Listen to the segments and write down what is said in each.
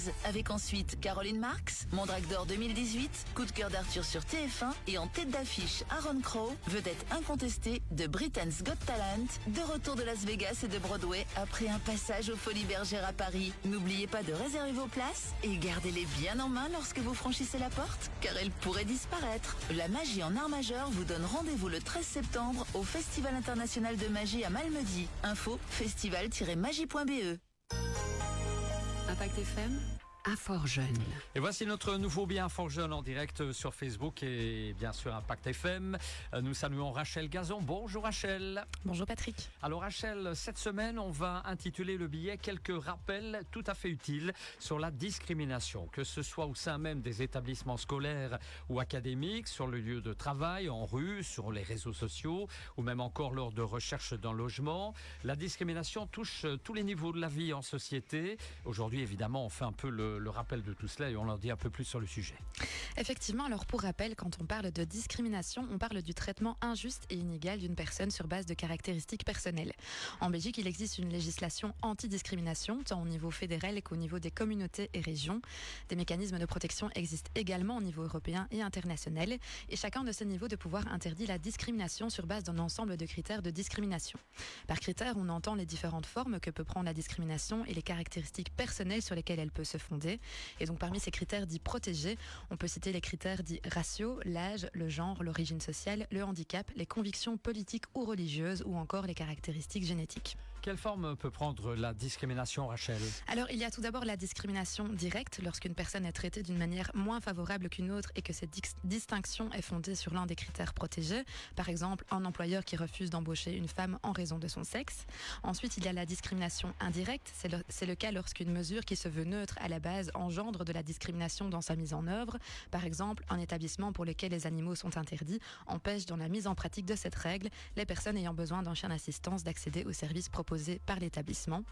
2016, avec ensuite Caroline Marx, Mondrague d'Or 2018, Coup de cœur d'Arthur sur TF1 et en tête d'affiche Aaron Crow, vedette incontestée de Britain's Got Talent, de retour de Las Vegas et de Broadway après un passage aux Folies Bergères à Paris. N'oubliez pas de réserver vos places et gardez-les bien en main lorsque vous franchissez la porte, car elles pourraient disparaître. La magie en art majeur vous donne rendez-vous le 13 septembre au Festival international de magie à Malmedy. Info festival-magie.be. Impact FM à Fort-Jeune. Et voici notre nouveau bien Fort-Jeune en direct sur Facebook et bien sûr Impact FM. Nous saluons Rachel Gazon. Bonjour Rachel. Bonjour Patrick. Alors Rachel, cette semaine, on va intituler le billet quelques rappels tout à fait utiles sur la discrimination, que ce soit au sein même des établissements scolaires ou académiques, sur le lieu de travail, en rue, sur les réseaux sociaux ou même encore lors de recherches d'un logement. La discrimination touche tous les niveaux de la vie en société. Aujourd'hui, évidemment, on fait un peu le rappel de tout cela et on en dit un peu plus sur le sujet. Effectivement, alors pour rappel, quand on parle de discrimination, on parle du traitement injuste et inégal d'une personne sur base de caractéristiques personnelles. En Belgique, il existe une législation anti-discrimination, tant au niveau fédéral qu'au niveau des communautés et régions. Des mécanismes de protection existent également au niveau européen et international, et chacun de ces niveaux de pouvoir interdit la discrimination sur base d'un ensemble de critères de discrimination. Par critères, on entend les différentes formes que peut prendre la discrimination et les caractéristiques personnelles sur lesquelles elle peut se fonder. Et donc parmi ces critères dits protégés, on peut citer les critères dits raciaux, l'âge, le genre, l'origine sociale, le handicap, les convictions politiques ou religieuses ou encore les caractéristiques génétiques. Quelle forme peut prendre la discrimination, Rachel ? Alors il y a tout d'abord la discrimination directe, lorsqu'une personne est traitée d'une manière moins favorable qu'une autre et que cette distinction est fondée sur l'un des critères protégés. Par exemple, un employeur qui refuse d'embaucher une femme en raison de son sexe. Ensuite, il y a la discrimination indirecte. C'est le cas lorsqu'une mesure qui se veut neutre à la base engendre de la discrimination dans sa mise en œuvre. Par exemple, un établissement pour lequel les animaux sont interdits empêche dans la mise en pratique de cette règle les personnes ayant besoin d'un chien d'assistance d'accéder aux services proposés par l'établissement.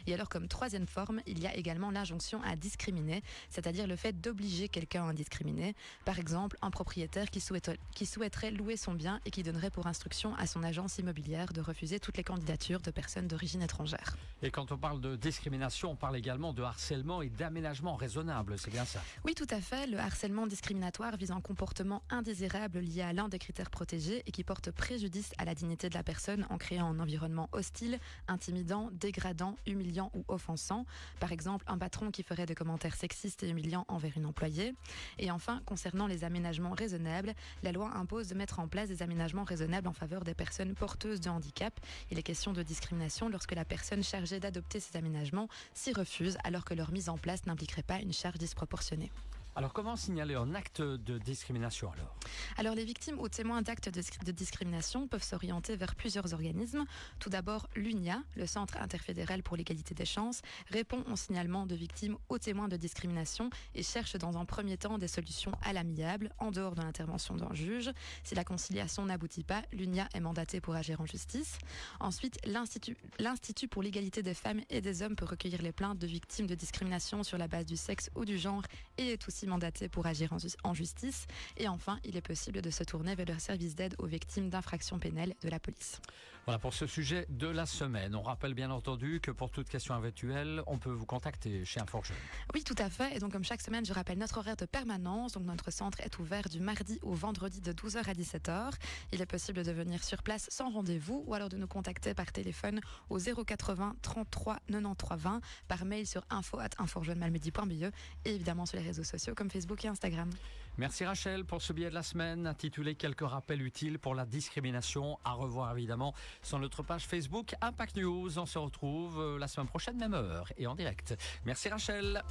Et alors, comme troisième forme, il y a également l'injonction à discriminer, c'est-à-dire le fait d'obliger quelqu'un à discriminer. Par exemple, un propriétaire qui souhaiterait louer son bien et qui donnerait pour instruction à son agence immobilière de refuser toutes les candidatures de personnes d'origine étrangère. Et quand on parle de discrimination, on parle également de harcèlement et d'aménagement raisonnable, c'est bien ça ? Oui, tout à fait. Le harcèlement discriminatoire vise un comportement indésirable lié à l'un des critères protégés et qui porte préjudice à la dignité de la personne en créant un environnement hostile, intimidant, dégradant, humiliant ou offensant. Par exemple, un patron qui ferait des commentaires sexistes et humiliants envers une employée. Et enfin, concernant les aménagements raisonnables, la loi impose de mettre en place des aménagements raisonnables en faveur des personnes porteuses de handicap. Il est question de discrimination lorsque la personne chargée d'adopter ces aménagements s'y refuse alors que leur mise en place n'impliquerait pas une charge disproportionnée. Alors comment signaler un acte de discrimination alors ? Alors les victimes ou témoins d'actes de discrimination peuvent s'orienter vers plusieurs organismes. Tout d'abord, l'UNIA, le Centre interfédéral pour l'égalité des chances, répond au signalement de victimes ou témoins de discrimination et cherche dans un premier temps des solutions à l'amiable, en dehors de l'intervention d'un juge. Si la conciliation n'aboutit pas, l'UNIA est mandatée pour agir en justice. Ensuite, l'Institut pour l'égalité des femmes et des hommes peut recueillir les plaintes de victimes de discrimination sur la base du sexe ou du genre et est aussi mandaté pour agir en justice. Et enfin, il est possible de se tourner vers le service d'aide aux victimes d'infractions pénales de la police. Voilà pour ce sujet de la semaine. On rappelle bien entendu que pour toute question éventuelle, on peut vous contacter chez Fort-Jeune. Oui, tout à fait. Et donc comme chaque semaine, je rappelle notre horaire de permanence. Donc notre centre est ouvert du mardi au vendredi de 12h à 17h. Il est possible de venir sur place sans rendez-vous ou alors de nous contacter par téléphone au 080 33 93 20, par mail sur info@infortjeunemalmedy.be et évidemment sur les réseaux sociaux comme Facebook et Instagram. Merci Rachel pour ce billet de la semaine intitulé quelques rappels utiles pour la discrimination. À revoir évidemment sur notre page Facebook Impact News. On se retrouve la semaine prochaine, même heure et en direct. Merci Rachel.